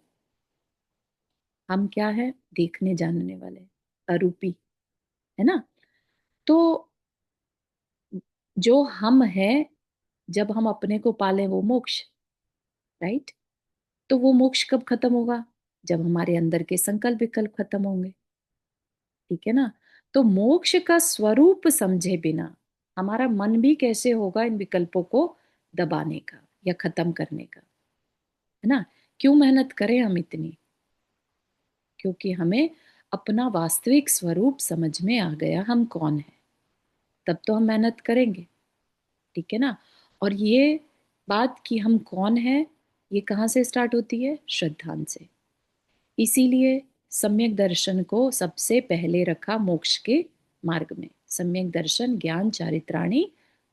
हम क्या है, देखने जानने वाले, अरूपी, है ना। तो जो हम हैं, जब हम अपने को पाले वो मोक्ष, राइट। तो वो मोक्ष कब खत्म होगा, जब हमारे अंदर के संकल्प विकल्प खत्म होंगे। ठीक है ना। तो मोक्ष का स्वरूप समझे बिना हमारा मन भी कैसे होगा इन विकल्पों को दबाने का या खत्म करने का, है ना। क्यों मेहनत करें हम इतनी, क्योंकि हमें अपना वास्तविक स्वरूप समझ में आ गया, हम कौन है, तब तो हम मेहनत करेंगे। ठीक है ना। और ये बात कि हम कौन है, ये कहाँ से स्टार्ट होती है, श्रद्धान से। इसीलिए सम्यक दर्शन को सबसे पहले रखा मोक्ष के मार्ग में। सम्यक दर्शन ज्ञान चारित्राणी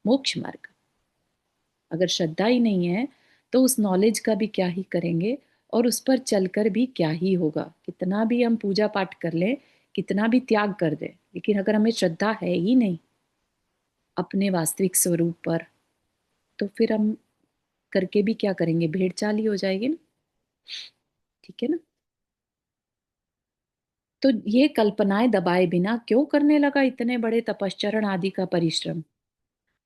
मोक्ष मार्ग। अगर श्रद्धा ही नहीं है तो उस नॉलेज का भी क्या ही करेंगे, और उस पर चलकर भी क्या ही होगा। कितना भी हम पूजा पाठ कर लें, कितना भी त्याग कर दें, लेकिन अगर हमें श्रद्धा है ही नहीं अपने वास्तविक स्वरूप पर, तो फिर हम करके भी क्या करेंगे, भेड़ चाल ही हो जाएगी ना। ठीक है ना। तो ये कल्पनाएं दबाए बिना क्यों करने लगा इतने बड़े तपश्चरण आदि का परिश्रम।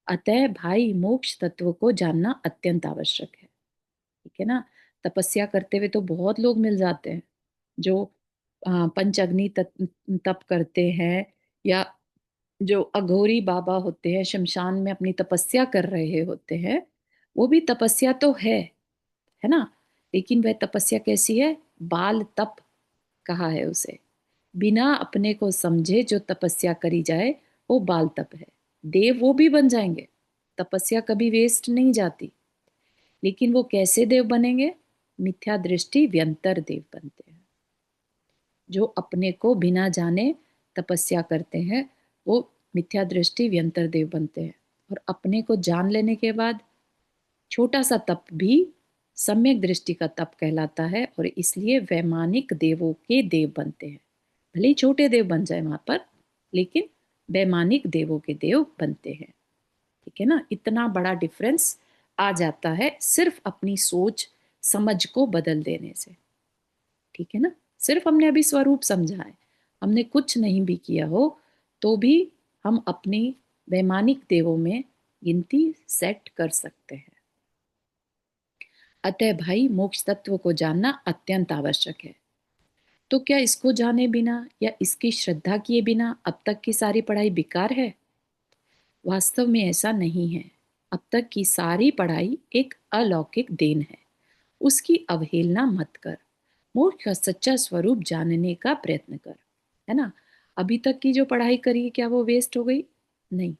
अतः भाई मोक्ष तत्व को जानना अत्यंत आवश्यक है। ठीक है ना। तपस्या करते हुए तो बहुत लोग मिल जाते हैं जो पंच अग्नि तप करते हैं, या जो अघोरी बाबा होते हैं शमशान में अपनी तपस्या कर रहे होते हैं। वो भी तपस्या तो है ना। लेकिन वह तपस्या कैसी है, बाल तप कहा है उसे। बिना अपने को समझे जो तपस्या करी जाए वो बाल तप है। देव वो भी बन जाएंगे, तपस्या कभी वेस्ट नहीं जाती। लेकिन वो कैसे देव बनेंगे, मिथ्या दृष्टि व्यंतर देव बनते हैं। जो अपने को बिना जाने तपस्या करते हैं वो मिथ्या दृष्टि व्यंतर देव बनते हैं। और अपने को जान लेने के बाद छोटा सा तप भी सम्यक दृष्टि का तप कहलाता है, और इसलिए वैमानिक देवों के देव बनते हैं। भले ही छोटे देव बन जाए वहां पर, लेकिन वैमानिक देवों के देव बनते हैं। ठीक है ना। इतना बड़ा डिफरेंस आ जाता है सिर्फ अपनी सोच समझ को बदल देने से। ठीक है ना। सिर्फ हमने अभी स्वरूप समझा है, हमने कुछ नहीं भी किया हो, तो भी हम अपनी वैमानिक देवों में गिनती सेट कर सकते हैं। अतः भाई मोक्ष तत्व को जानना अत्यंत आवश्यक है। तो क्या इसको जाने बिना या इसकी श्रद्धा किए बिना अब तक की सारी पढ़ाई बेकार है। वास्तव में ऐसा नहीं है। अब तक की सारी पढ़ाई एक अलौकिक देन है, उसकी अवहेलना मत कर। मोक्ष का सच्चा स्वरूप जानने का प्रयत्न कर, है ना। अभी तक की जो पढ़ाई करी क्या वो वेस्ट हो गई, नहीं।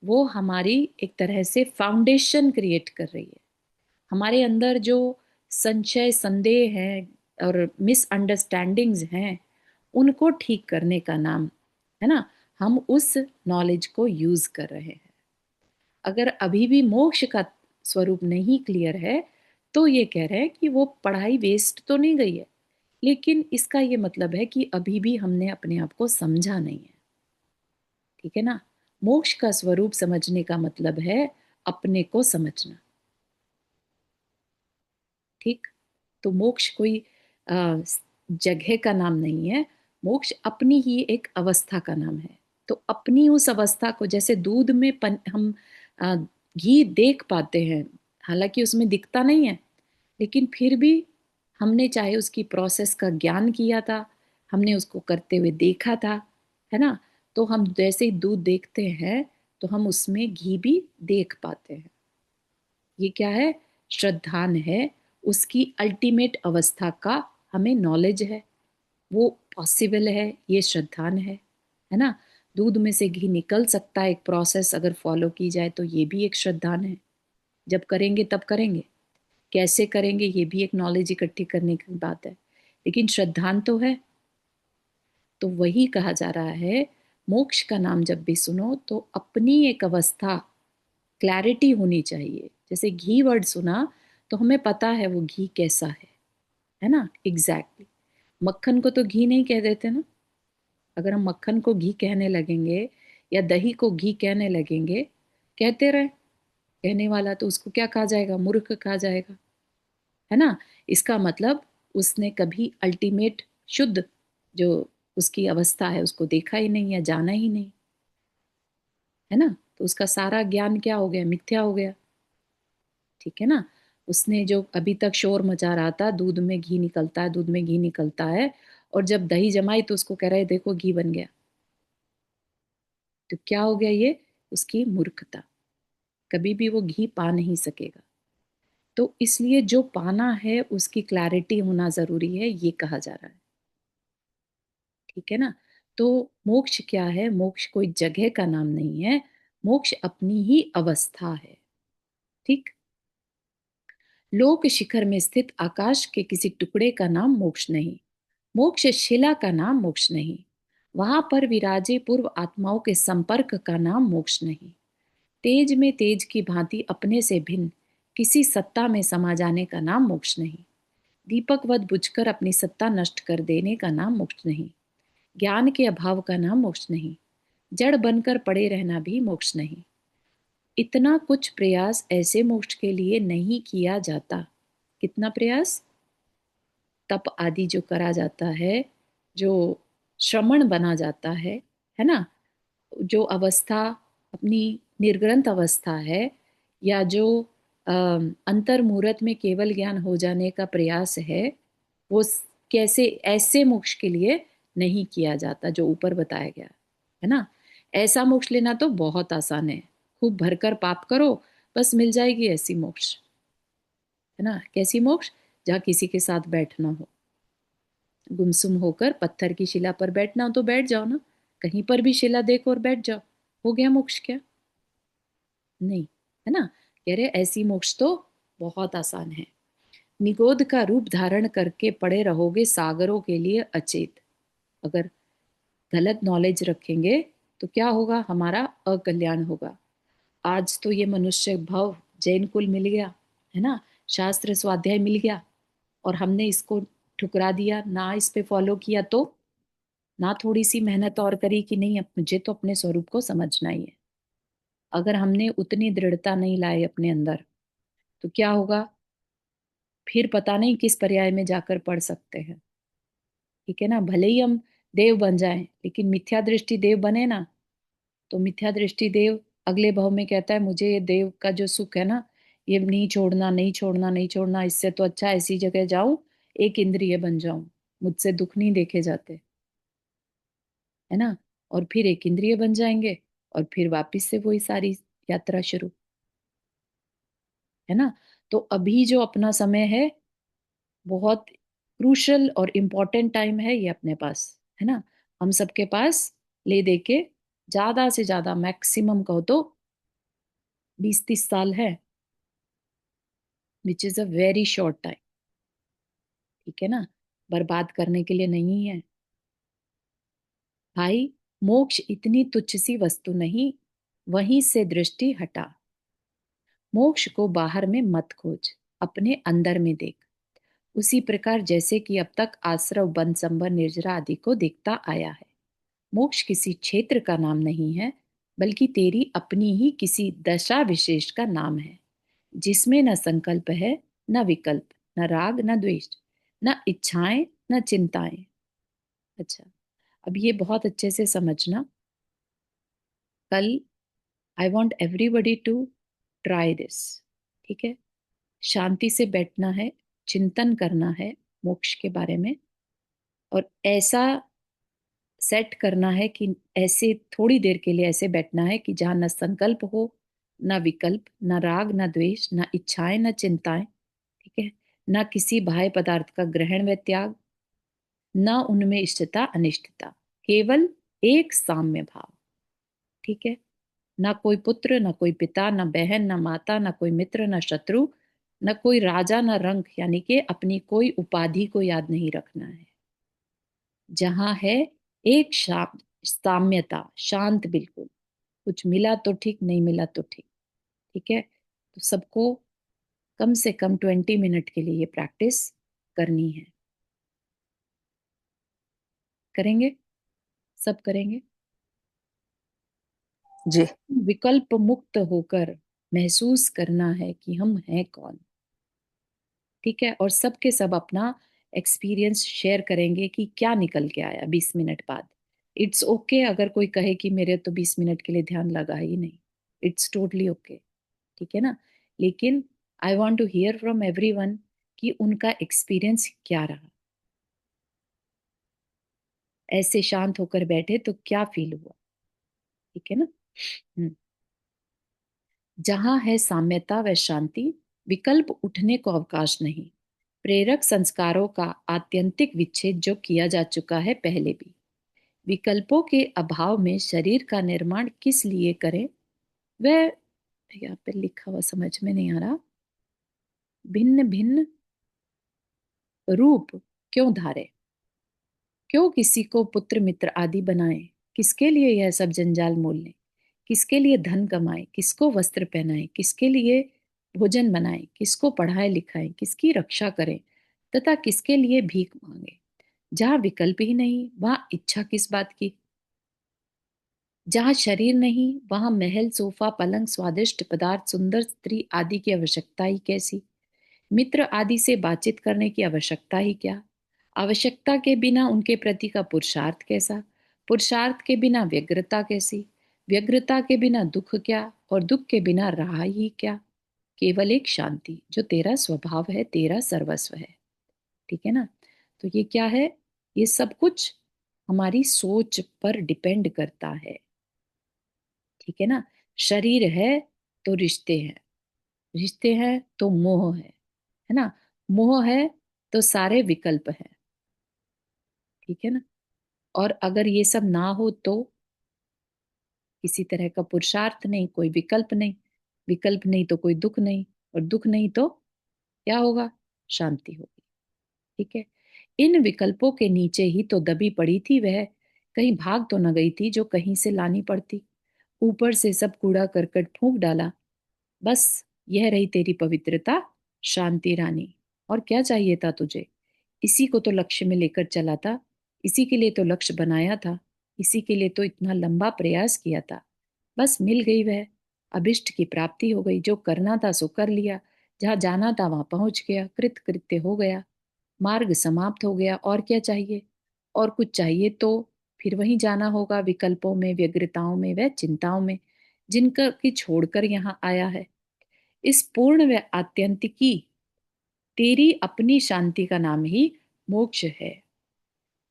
वो हमारी एक तरह से फाउंडेशन क्रिएट कर रही है। हमारे अंदर जो संशय संदेह है और मिसअंडरस्टैंडिंग्स हैं, उनको ठीक करने का नाम, है ना। हम उस नॉलेज को यूज कर रहे हैं। अगर अभी भी मोक्ष का स्वरूप नहीं क्लियर है तो ये कह रहे हैं कि वो पढ़ाई वेस्ट तो नहीं गई है, लेकिन इसका ये मतलब है कि अभी भी हमने अपने आप को समझा नहीं है। ठीक है ना। मोक्ष का स्वरूप समझने का मतलब है अपने को समझना। ठीक। तो मोक्ष कोई जगह का नाम नहीं है, मोक्ष अपनी ही एक अवस्था का नाम है। तो अपनी उस अवस्था को, जैसे दूध में हम घी देख पाते हैं, हालांकि उसमें दिखता नहीं है, लेकिन फिर भी हमने चाहे उसकी प्रोसेस का ज्ञान किया था, हमने उसको करते हुए देखा था, है ना। तो हम जैसे ही दूध देखते हैं तो हम उसमें घी भी देख पाते हैं। ये क्या है, श्रद्धान है। उसकी अल्टीमेट अवस्था का हमें नॉलेज है, वो पॉसिबल है, ये श्रद्धान है ना। दूध में से घी निकल सकता है, एक प्रोसेस अगर फॉलो की जाए तो ये भी एक श्रद्धान है। जब करेंगे तब करेंगे। कैसे करेंगे ये भी एक नॉलेज इकट्ठी करने की बात है, लेकिन श्रद्धांत तो है। तो वही कहा जा रहा है, मोक्ष का नाम जब भी सुनो तो अपनी एक अवस्था, क्लैरिटी होनी चाहिए। जैसे घी वर्ड सुना तो हमें पता है वो घी कैसा है ना, एग्जैक्टली। मक्खन को तो घी नहीं कह देते ना। अगर हम मक्खन को घी कहने लगेंगे या दही को घी कहने लगेंगे, कहते रहे, कहने वाला तो उसको क्या कहा जाएगा, मूर्ख कहा जाएगा, है ना। इसका मतलब उसने कभी अल्टीमेट शुद्ध जो उसकी अवस्था है उसको देखा ही नहीं या जाना ही नहीं, है ना। तो उसका सारा ज्ञान क्या हो गया, मिथ्या हो गया, ठीक है ना। उसने जो अभी तक शोर मचा रहा था, दूध में घी निकलता है, दूध में घी निकलता है, और जब दही जमाई तो उसको कह रहे देखो घी बन गया, तो क्या हो गया, ये उसकी मूर्खता। कभी भी वो घी पा नहीं सकेगा। तो इसलिए जो पाना है उसकी क्लैरिटी होना जरूरी है, ये कहा जा रहा है, ठीक है ना। तो मोक्ष क्या है, मोक्ष कोई जगह का नाम नहीं है, मोक्ष अपनी ही अवस्था है, ठीक। लोक शिखर में स्थित आकाश के किसी टुकड़े का नाम मोक्ष नहीं, मोक्ष शिला का नाम मोक्ष नहीं, वहां पर विराजे पूर्व आत्माओं के संपर्क का नाम मोक्ष नहीं, तेज में तेज की भांति अपने से भिन्न किसी सत्ता में समा जाने का नाम मोक्ष नहीं, दीपकवत बुझकर अपनी सत्ता नष्ट कर देने का नाम मोक्ष नहीं, ज्ञान के अभाव का नाम मोक्ष नहीं, जड़ बनकर पड़े रहना भी मोक्ष नहीं। इतना कुछ प्रयास ऐसे मोक्ष के लिए नहीं किया जाता। कितना प्रयास, तप आदि जो करा जाता है, जो श्रमण बना जाता है ना, जो अवस्था अपनी निर्ग्रंथ अवस्था है, या जो अंतर मुहूर्त में केवल ज्ञान हो जाने का प्रयास है, वो कैसे ऐसे मोक्ष के लिए नहीं किया जाता जो ऊपर बताया गया, है ना। ऐसा मोक्ष लेना तो बहुत आसान है, खूब भरकर पाप करो, बस मिल जाएगी ऐसी मोक्ष, है ना। कैसी मोक्ष, जहाँ किसी के साथ बैठना हो, गुमसुम होकर पत्थर की शिला पर बैठना हो तो बैठ जाओ ना, कहीं पर भी शिला देखो और बैठ जाओ, हो गया मोक्ष क्या, नहीं, है ना। कह रहे ऐसी मोक्ष तो बहुत आसान है। निगोद का रूप धारण करके पड़े रहोगे सागरों के लिए अचेत। अगर गलत नॉलेज रखेंगे तो क्या होगा, हमारा अकल्याण होगा। आज तो ये मनुष्य भव जैन कुल मिल गया, है ना, शास्त्र स्वाध्याय मिल गया, और हमने इसको ठुकरा दिया ना, इस पे फॉलो किया, तो ना थोड़ी सी मेहनत और करी कि नहीं अब मुझे तो अपने स्वरूप को समझना ही है। अगर हमने उतनी दृढ़ता नहीं लाई अपने अंदर, तो क्या होगा, फिर पता नहीं किस पर्याय में जाकर पढ़ सकते हैं, ठीक है ना। भले ही हम देव बन जाएं, लेकिन मिथ्या दृष्टि देव बने ना, तो मिथ्या दृष्टि देव अगले भाव में कहता है मुझे ये देव का जो सुख है ना, ये नहीं छोड़ना, नहीं छोड़ना, नहीं छोड़ना, इससे तो अच्छा ऐसी जगह जाऊं, एक इंद्रिय बन जाऊं, मुझसे दुख नहीं देखे जाते, है ना। और फिर एक इंद्रिय बन जाएंगे, और फिर वापिस से वही सारी यात्रा शुरू, है ना। तो अभी जो अपना समय है, बहुत क्रूशल और इम्पोर्टेंट टाइम है ये अपने पास, है ना। हम सबके पास ले दे के ज्यादा से ज्यादा मैक्सिमम कहो तो 20-30 साल है, which is a very short time, ठीक है ना, बर्बाद करने के लिए नहीं है भाई। मोक्ष इतनी तुच्छ सी वस्तु नहीं, वहीं से दृष्टि हटा, मोक्ष को बाहर में मत खोज, अपने अंदर में देख, उसी प्रकार जैसे कि अब तक आश्रव वन संबर निर्जरा आदि को देखता आया है। मोक्ष किसी क्षेत्र का नाम नहीं है, बल्कि तेरी अपनी ही किसी दशा विशेष का नाम है, जिसमें न संकल्प है, न विकल्प, न राग, न द्वेष, न इच्छाएं, न चिंताएं। अच्छा, अब ये बहुत अच्छे से समझना। कल I want everybody to try this, ठीक है। शांति से बैठना है, चिंतन करना है मोक्ष के बारे में, और ऐसा सेट करना है कि ऐसे थोड़ी देर के लिए ऐसे बैठना है कि जहां न संकल्प हो, न विकल्प, न राग, न द्वेष, न इच्छाएं, न चिंताएं, ठीक है, न किसी बाह्य पदार्थ का ग्रहण व त्याग, न उनमें इष्टता अनिष्टता, केवल एक साम्य भाव, ठीक है। ना कोई पुत्र, ना कोई पिता, ना बहन, ना माता, ना कोई मित्र, ना शत्रु, न कोई राजा न रंक, यानी कि अपनी कोई उपाधि को याद नहीं रखना है। जहां है एक साम्यता, शांत बिल्कुल, कुछ मिला तो ठीक, नहीं मिला तो ठीक। ठीक है, तो सबको कम से कम 20 मिनट के लिए ये प्रैक्टिस करनी है। करेंगे? सब करेंगे? जी। विकल्प मुक्त होकर महसूस करना है कि हम हैं कौन। ठीक है, और सबके सब अपना एक्सपीरियंस शेयर करेंगे कि क्या निकल के आया 20 मिनट बाद। इट्स ओके अगर कोई कहे कि मेरे तो 20 मिनट के लिए ध्यान लगा ही नहीं, इट्स टोटली ओके। ठीक है ना, लेकिन I want to hear from everyone कि उनका एक्सपीरियंस क्या रहा। ऐसे शांत होकर बैठे तो क्या फील हुआ। ठीक है ना। हम्म। जहां है साम्यता व शांति, विकल्प उठने को अवकाश नहीं। प्रेरक संस्कारों का आत्यंतिक विच्छेद जो किया जा चुका है पहले भी। विकल्पों के अभाव में शरीर का निर्माण किस लिए करें, वह यहाँ पे लिखा हुआ समझ में नहीं आ रहा। भिन्न भिन्न रूप क्यों धारे, क्यों किसी को पुत्र मित्र आदि बनाए, किसके लिए यह सब जंजाल मोल लें, किसके लिए धन कमाए, किसको वस्त्र पहनाए, किसके लिए भोजन बनाए, किसको पढ़ाए लिखाए, किसकी रक्षा करें, तथा किसके लिए भीख मांगे। जहां विकल्प ही नहीं वहां इच्छा किस बात की। जहां शरीर नहीं वहां महल सोफा पलंग स्वादिष्ट पदार्थ सुंदर स्त्री आदि की आवश्यकता ही कैसी। मित्र आदि से बातचीत करने की आवश्यकता ही क्या। आवश्यकता के बिना उनके प्रति का पुरुषार्थ कैसा। पुरुषार्थ के बिना व्यग्रता कैसी। व्यग्रता के बिना दुख क्या, और दुख के बिना रहा ही क्या। केवल एक शांति जो तेरा स्वभाव है, तेरा सर्वस्व है। ठीक है ना। तो ये क्या है, ये सब कुछ हमारी सोच पर डिपेंड करता है। ठीक है ना। शरीर है तो रिश्ते हैं, रिश्ते हैं तो मोह है ना। मोह है तो सारे विकल्प हैं। ठीक है ना। और अगर ये सब ना हो तो किसी तरह का पुरुषार्थ नहीं, कोई विकल्प नहीं। विकल्प नहीं तो कोई दुख नहीं, और दुख नहीं तो क्या होगा, शांति होगी। ठीक है। इन विकल्पों के नीचे ही तो दबी पड़ी थी वह, कहीं भाग तो न गई थी जो कहीं से लानी पड़ती। ऊपर से सब कूड़ा करकट फूंक डाला, बस यह रही तेरी पवित्रता, शांति रानी। और क्या चाहिए था तुझे। इसी को तो लक्ष्य में लेकर चला था, इसी के लिए तो लक्ष्य बनाया था, इसी के लिए तो इतना लंबा प्रयास किया था। बस मिल गई वह, अभिष्ट की प्राप्ति हो गई। जो करना था सो कर लिया, जहां जाना था वहां पहुंच गया, कृत कृत्य हो गया, मार्ग समाप्त हो गया। और क्या चाहिए। और कुछ चाहिए तो फिर वहीं जाना होगा, विकल्पों में, व्यग्रताओं में, व चिंताओं में, जिनका की छोड़कर यहाँ आया है। इस पूर्ण व आत्यंतिकी तेरी अपनी शांति का नाम ही मोक्ष है।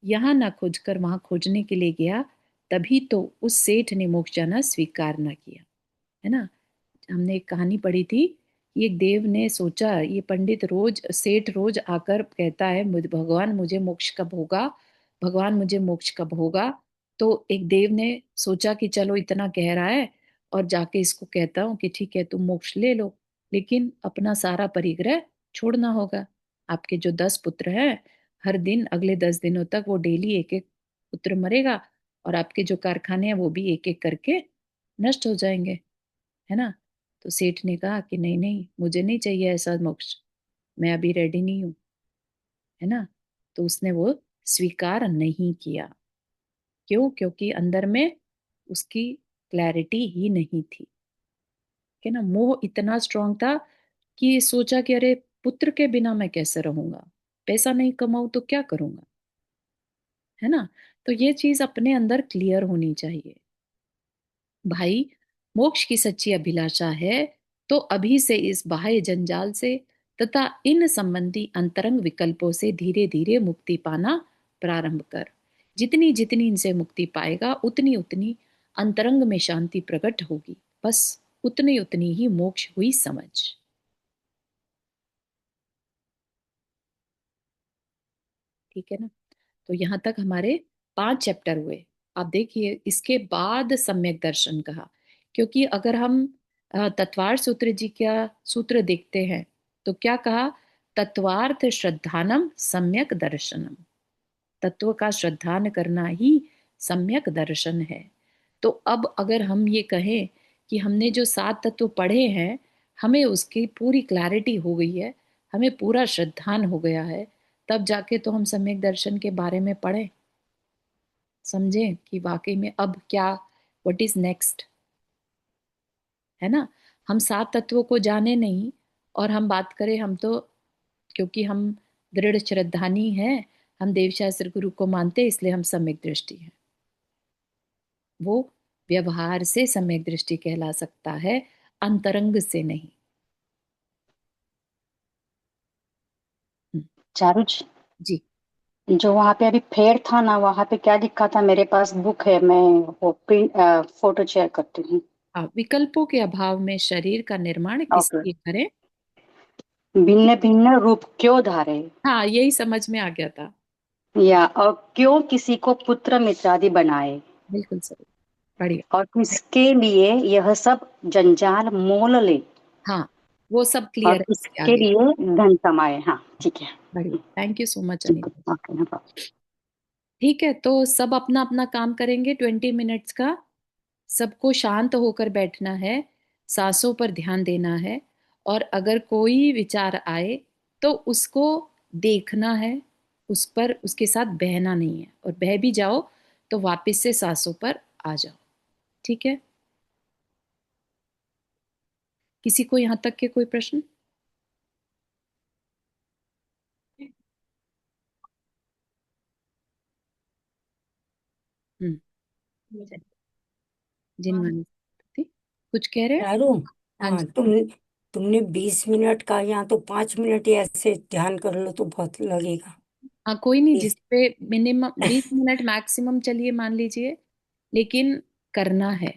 यहाँ न खोजकर वहां खोजने के लिए गया, तभी तो उस सेठ ने मोक्ष जाना स्वीकार न किया। है ना। हमने एक कहानी पढ़ी थी, एक देव ने सोचा, ये पंडित रोज, सेठ रोज आकर कहता है मुझे भगवान मुझे मोक्ष कब होगा, भगवान मुझे मोक्ष कब होगा। तो एक देव ने सोचा कि चलो इतना कह रहा है और जाके इसको कहता हूँ कि ठीक है तुम मोक्ष ले लो, लेकिन अपना सारा परिग्रह छोड़ना होगा। आपके जो 10 पुत्र हैं, हर दिन अगले 10 दिनों तक वो डेली एक एक पुत्र मरेगा, और आपके जो कारखाने हैं वो भी एक एक करके नष्ट हो जाएंगे। है ना। तो सेठ ने कहा कि नहीं नहीं, मुझे नहीं चाहिए ऐसा मोक्ष, मैं अभी रेडी नहीं हूं। है ना। तो उसने वो स्वीकार नहीं किया। क्यों, क्योंकि अंदर में उसकी क्लैरिटी ही नहीं थी। कि ना, मोह इतना स्ट्रांग था कि सोचा कि अरे पुत्र के बिना मैं कैसे रहूंगा, पैसा नहीं कमाऊं तो क्या करूंगा। है ना। तो ये चीज अपने अंदर क्लियर होनी चाहिए। भाई, मोक्ष की सच्ची अभिलाषा है तो अभी से इस बाह्य जंजाल से तथा इन संबंधी अंतरंग विकल्पों से धीरे धीरे मुक्ति पाना प्रारंभ कर। जितनी जितनी इनसे मुक्ति पाएगा उतनी उतनी अंतरंग में शांति प्रकट होगी। बस उतनी उतनी ही मोक्ष हुई समझ। ठीक है ना। तो यहाँ तक हमारे 5 चैप्टर हुए। आप देखिए इसके बाद सम्यक दर्शन कहा, क्योंकि अगर हम तत्वार सूत्र जी का सूत्र देखते हैं तो क्या कहा? तत्वार्थ श्रद्धानम सम्यक दर्शनम। तत्व का श्रद्धान करना ही सम्यक दर्शन है। तो अब अगर हम ये कहें कि हमने जो 7 तत्व पढ़े हैं, हमें उसकी पूरी क्लैरिटी हो गई है, हमें पूरा श्रद्धान हो गया है, तब जाके तो हम सम्यक दर्शन के बारे में पढ़ें, समझें कि वाकई में अब क्या, व्हाट इज नेक्स्ट, है ना। हम 7 तत्वों को जाने नहीं, और हम बात करें, हम तो क्योंकि हम दृढ़ श्रद्धानी हैं, हम देवशास्त्र गुरु को मानते हैं, इसलिए हम सम्यक दृष्टि हैं। वो व्यवहार से सम्यक दृष्टि कहला सकता है, अंतरंग से नहीं। चारू जी, जी जो वहां पे अभी फेयर था ना, वहां पे क्या लिखा था? मेरे पास बुक है, मैं वो प्रिंट फोटो शेयर करती हूँ। हाँ, विकल्पों के अभाव में शरीर का निर्माण किस ओके। लिए करें? भिन्न भिन्न रूप क्यों धारे, हाँ, यही समझ में आ गया था। या और क्यों किसी को पुत्र मित्रादि बनाए, बिल्कुल सही, बढ़िया। और किसके लिए यह सब जंजाल मोल ले, हाँ, वो सब और क्लियर है इसके किसके आगे। लिए धन कमाए। हाँ ठीक है, बढ़िया, थैंक यू सो मच ठीक अनिता है, जी। Okay, no problem. ठीक है, तो सब अपना अपना काम करेंगे 20 मिनट्स का। सबको शांत होकर बैठना है, सांसों पर ध्यान देना है, और अगर कोई विचार आए तो उसको देखना है, उस पर उसके साथ बहना नहीं है, और बह भी जाओ तो वापस से सांसों पर आ जाओ। ठीक है, किसी को यहाँ तक के कोई प्रश्न? हम्म, जिनवानी थी, कुछ कह रहे हैं? चारू, हाँ हाँ जी। तुमने 20 मिनट का, यहाँ तो 5 मिनट ही ऐसे ध्यान कर लो तो बहुत लगेगा। हाँ, कोई नहीं, 20। जिसपे मिनिमम 20 मिनट मैक्सिमम चलिए मान लीजिए, लेकिन करना है,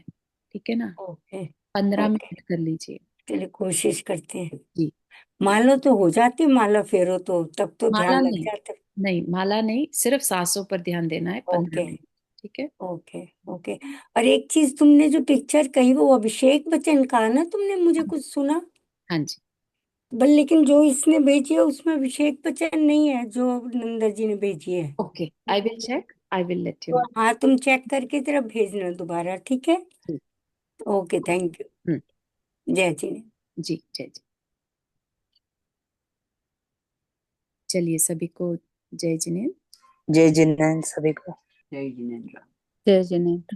ठीक है ना। ओके। 15 ओके, मिनट कर लीजिए। चलिए कोशिश करते हैं। जी। मान लो तो हो जाती, माला फेरो तो तब तो माला ध्यान लग नहीं, जाता। नहीं माला नहीं, सिर्फ सांसों पर ध्यान देना है 15 ओके। मिनट ठीक है। ओके। ओके। और एक चीज, तुमने जो पिक्चर कही वो अभिषेक बच्चन का है ना? तुमने मुझे कुछ सुना? हाँ जी। बल लेकिन जो इसने भेजी है उसमें अभिषेक बच्चन नहीं है, जो नंदा जी ने भेजी है। Okay, I will check, I will let you to know. हाँ, तुम चेक करके जरा भेजना दोबारा, ठीक है? जी। Okay, thank you. हम्म, जय जी ने। जी जय जी। चलिए सभी को जय जिनेन्द्र। जय जिनेन्द्र सभी को। जय जिनेन्द्र। जय जिनेन्द्र।